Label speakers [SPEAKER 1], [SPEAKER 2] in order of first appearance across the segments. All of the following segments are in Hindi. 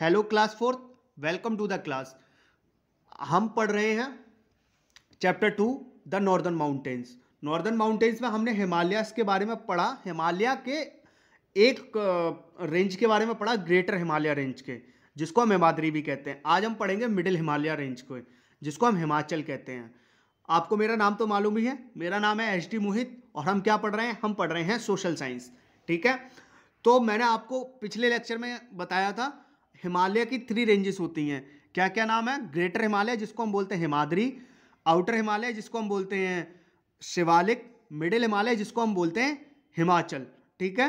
[SPEAKER 1] Hello class fourth, welcome to the class. हम पढ़ रहे हैं chapter 2 the northern mountains. Northern mountains में हमने हिमालयास के बारे में पढ़ा, हिमालय के एक रेंज के बारे में पढ़ा, ग्रेटर हिमालय रेंज के, जिसको हम हिमाद्री भी कहते हैं। आज हम पढ़ेंगे मिडिल हिमालय रेंज को, जिसको हम हिमाचल कहते हैं। आपको मेरा नाम तो मालूम ही है, मेरा नाम है एच डी मोहित और हम क्या पढ़ रहे हैं? हम पढ़ रहे हैं सोशल साइंस। ठीक है, तो मैंने आपको पिछले लेक्चर में बताया था हिमालय की 3 रेंजेस होती हैं। क्या क्या नाम है? ग्रेटर हिमालय जिसको हम बोलते हैं हिमाद्री, आउटर हिमालय जिसको हम बोलते हैं शिवालिक, मिडिल हिमालय जिसको हम बोलते हैं हिमाचल। ठीक है,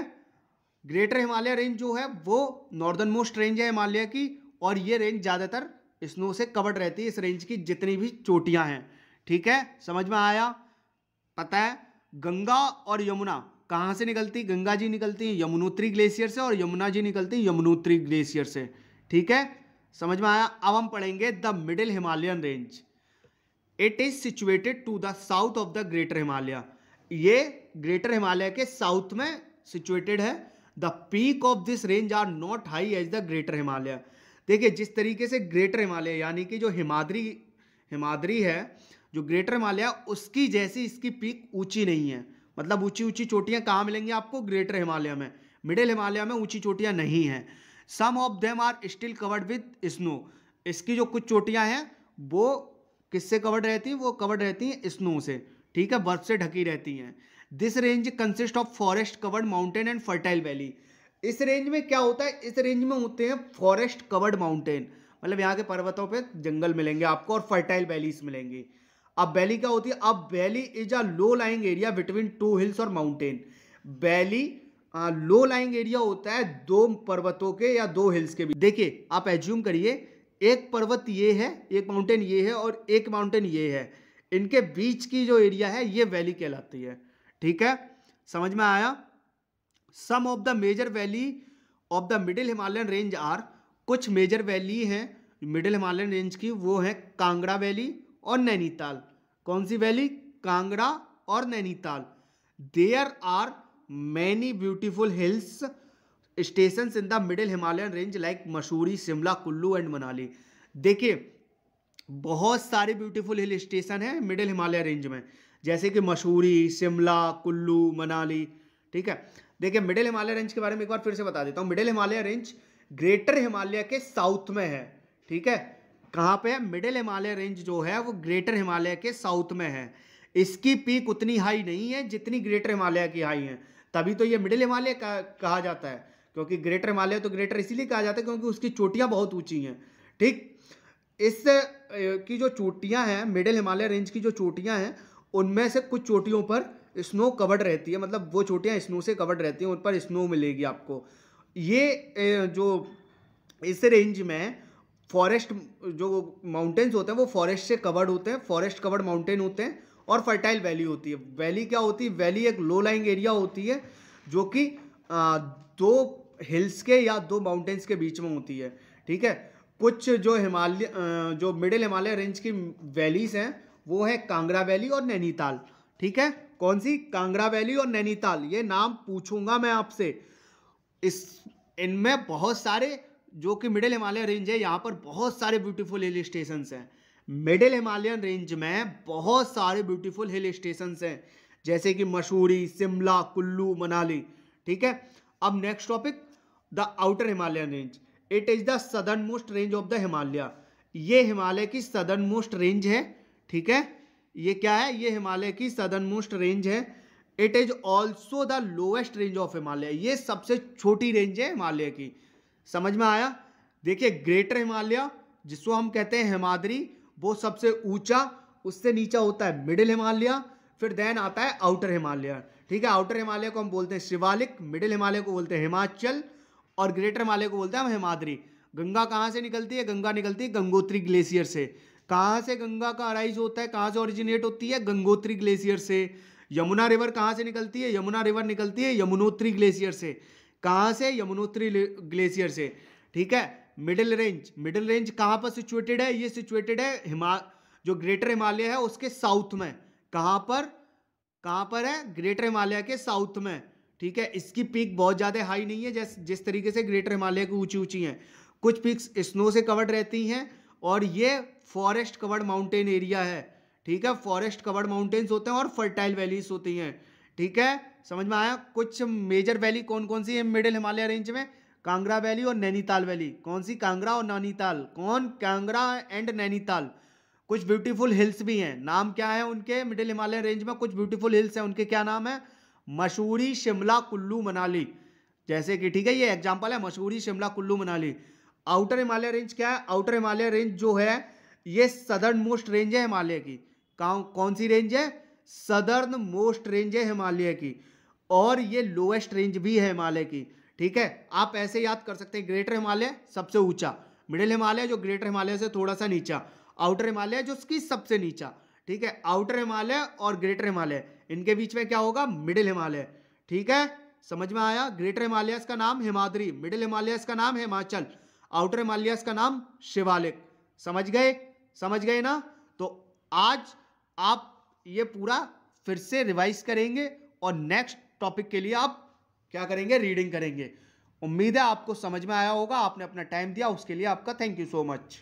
[SPEAKER 1] ग्रेटर हिमालय रेंज जो है वो नॉर्दर्न मोस्ट रेंज है हिमालय की, और ये रेंज ज़्यादातर स्नो से कवर्ड रहती है। इस रेंज की जितनी भी चोटियां हैं, ठीक है, समझ में आया? पता है गंगा और यमुना कहाँ से निकलती? गंगा जी निकलती है यमुनोत्री ग्लेशियर से और यमुना जी निकलती है यमुनोत्री ग्लेशियर से। ठीक है, समझ में आया? अब हम पढ़ेंगे the middle Himalayan range. It is situated to the south of the greater Himalaya. ये ग्रेटर हिमालय के साउथ में सिचुएटेड है। The peak of this range are not high as the greater Himalaya. देखिए, जिस तरीके से ग्रेटर हिमालय यानी कि जो हिमाद्री है, जो ग्रेटर हिमालय, उसकी जैसी इसकी पीक ऊंची नहीं है। मतलब ऊंची ऊंची चोटियां कहाँ मिलेंगी आपको? ग्रेटर हिमालय में। मिडिल हिमालय में ऊंची चोटियां नहीं हैं। Some of them are still covered with snow. इसकी जो कुछ चोटियां हैं वो किससे कवर्ड रहती हैं? वो कवर्ड रहती हैं स्नो से। ठीक है, बर्फ से ढकी रहती हैं। This range consist of forest covered mountain and fertile valley. इस रेंज में क्या होता है? इस रेंज में होते हैं फॉरेस्ट कवर्ड माउंटेन, मतलब यहाँ के पर्वतों पे जंगल मिलेंगे आपको और फर्टाइल वैलीज मिलेंगी। अब वैली क्या होती है? अब valley is a low lying area between 2 hills और mountain. Valley low lying area होता है 2 पर्वतों के या 2 हिल्स के बीच। देखिए, आप एज्यूम करिए एक पर्वत ये है, एक माउंटेन ये है और एक माउंटेन ये है, इनके बीच की जो एरिया है ये वैली कहलाती है। ठीक है, समझ में आया? Some of the major valley of the middle Himalayan range are, कुछ मेजर वैली हैं मिडिल हिमालयन रेंज की, वो है कांगड़ा वैली और नैनीताल। कौन सी वैली? कांगड़ा और Nainital. There are many beautiful hills stations in the middle Himalayan range like Mussoorie, Shimla, Kullu and Manali. देखिए, बहुत सारे ब्यूटीफुल हिल स्टेशन हैं मिडिल हिमालय रेंज में, जैसे कि मसूरी, शिमला, कुल्लू, मनाली। ठीक है, देखिए मिडिल हिमालय रेंज के बारे में एक बार फिर से बता देता हूँ। Middle Himalaya range greater Himalaya के साउथ में है। ठीक है, कहाँ पे है? मिडिल हिमालय रेंज जो है वो ग्रेटर हिमालय के साउथ में है। इसकी पीक उतनी हाई नहीं है जितनी ग्रेटर हिमालय की हाई है, तभी तो ये मिडिल हिमालय कहा जाता है। क्योंकि ग्रेटर हिमालय तो ग्रेटर इसीलिए कहा जाता है क्योंकि उसकी चोटियां बहुत ऊंची हैं। ठीक, इस की जो चोटियां हैं, मिडिल हिमालय रेंज की जो चोटियां हैं, उनमें से कुछ चोटियों पर स्नो कवर्ड रहती है, मतलब वो चोटियां स्नो से कवर्ड रहती हैं, उन पर स्नो मिलेगी आपको। ये जो इस रेंज में फॉरेस्ट जो माउंटेन्स होते हैं वो फॉरेस्ट से कवर्ड होते हैं, फॉरेस्ट कवर्ड माउंटेन होते हैं, और फर्टाइल वैली होती है। वैली क्या होती है? वैली एक लो लाइंग एरिया होती है जो कि 2 हिल्स के या 2 माउंटेन्स के बीच में होती है। ठीक है, कुछ जो मिडिल हिमालय रेंज की वैलीज हैं वो है कांगड़ा वैली और नैनीताल। ठीक है, कौन सी? कांगड़ा वैली और नैनीताल। ये नाम पूछूंगा मैं आपसे। इनमें बहुत सारे, जो कि मिडिल हिमालय रेंज है, यहाँ पर बहुत सारे ब्यूटीफुल हिल स्टेशंस हैं। मिडिल हिमालयन रेंज में बहुत सारे ब्यूटीफुल हिल स्टेशंस हैं, जैसे कि मसूरी, शिमला, कुल्लू, मनाली। ठीक है, अब next topic, the outer Himalayan range. It is the southern most range of the Himalaya. ये हिमालय की सदर्न मोस्ट रेंज है। ठीक है, ये क्या है? ये हिमालय की सदर्न मोस्ट रेंज है। It is also the lowest range of Himalaya. ये सबसे छोटी रेंज है हिमालय की। समझ में आया? देखिए, ग्रेटर हिमालय जिसको हम कहते हैं हिमाद्री, वो सबसे ऊंचा, उससे नीचा होता है मिडिल हिमालय, फिर देन आता है आउटर हिमालय। ठीक है, आउटर हिमालय को हम बोलते हैं शिवालिक, मिडिल हिमालय को बोलते हैं हिमाचल, और ग्रेटर हिमालय को बोलते हैं हम हिमाद्री। गंगा कहाँ से निकलती है? गंगा निकलती है गंगोत्री ग्लेशियर से। कहाँ से गंगा का अराइज होता है? कहाँ से ओरिजिनेट होती है? गंगोत्री ग्लेशियर से। यमुना रिवर कहाँ से निकलती है? यमुना रिवर निकलती है यमुनोत्री ग्लेशियर से। कहाँ से? यमुनोत्री ग्लेशियर से। ठीक है, मिडिल रेंज कहाँ पर सिचुएटेड है? ये सिचुएटेड है जो ग्रेटर हिमालय है उसके साउथ में। कहाँ पर है? ग्रेटर हिमालय के साउथ में। ठीक है, इसकी पीक बहुत ज्यादा हाई नहीं है जिस तरीके से ग्रेटर हिमालय की ऊंची ऊंची है। कुछ पीक्स स्नो से कवर्ड रहती हैं और ये फॉरेस्ट कवर्ड माउंटेन एरिया है, ठीक है। फॉरेस्ट कवर्ड माउंटेन्स होते हैं और फर्टाइल वैलीज होती हैं, ठीक है। समझ में आया। कुछ मेजर वैली कौन कौन सी है मिडिल हिमालय रेंज में? कांगड़ा वैली और नैनीताल वैली। कौन सी? कांगड़ा और नैनीताल। कौन? कांगड़ा एंड नैनीताल। कुछ ब्यूटीफुल हिल्स भी हैं, नाम क्या है उनके? मिडिल हिमालय रेंज में कुछ ब्यूटीफुल हिल्स हैं, उनके क्या नाम है? मसूरी, शिमला, कुल्लू, मनाली। जैसे कि, ठीक है, ये एग्जांपल है, मसूरी, शिमला, कुल्लू, मनाली। आउटर हिमालय रेंज क्या है? आउटर हिमालय रेंज जो है ये सदर्न मोस्ट रेंज है हिमालय की। कौन सी रेंज है? सदर्न मोस्ट रेंज है हिमालय की, और ये लोएस्ट रेंज भी है हिमालय की, ठीक है। आप ऐसे याद कर सकते हैं, ग्रेटर हिमालय सबसे ऊंचा, मिडिल हिमालय जो ग्रेटर हिमालय से थोड़ा सा नीचा, आउटर हिमालय जो उसकी सबसे नीचा, ठीक है। आउटर हिमालय और ग्रेटर हिमालय, इनके बीच में क्या होगा? मिडिल हिमालय, ठीक है। समझ में आया। ग्रेटर हिमालयस का नाम हिमाद्री, मिडिल हिमालयस का नाम हिमाचल, आउटर हिमालयस का नाम शिवालिक। समझ गए? समझ गए ना? तो आज आप ये पूरा फिर से रिवाइज करेंगे और नेक्स्ट टॉपिक के लिए आप क्या करेंगे? रीडिंग करेंगे। उम्मीद है आपको समझ में आया होगा। आपने अपना टाइम दिया, उसके लिए आपका थैंक यू सो मच।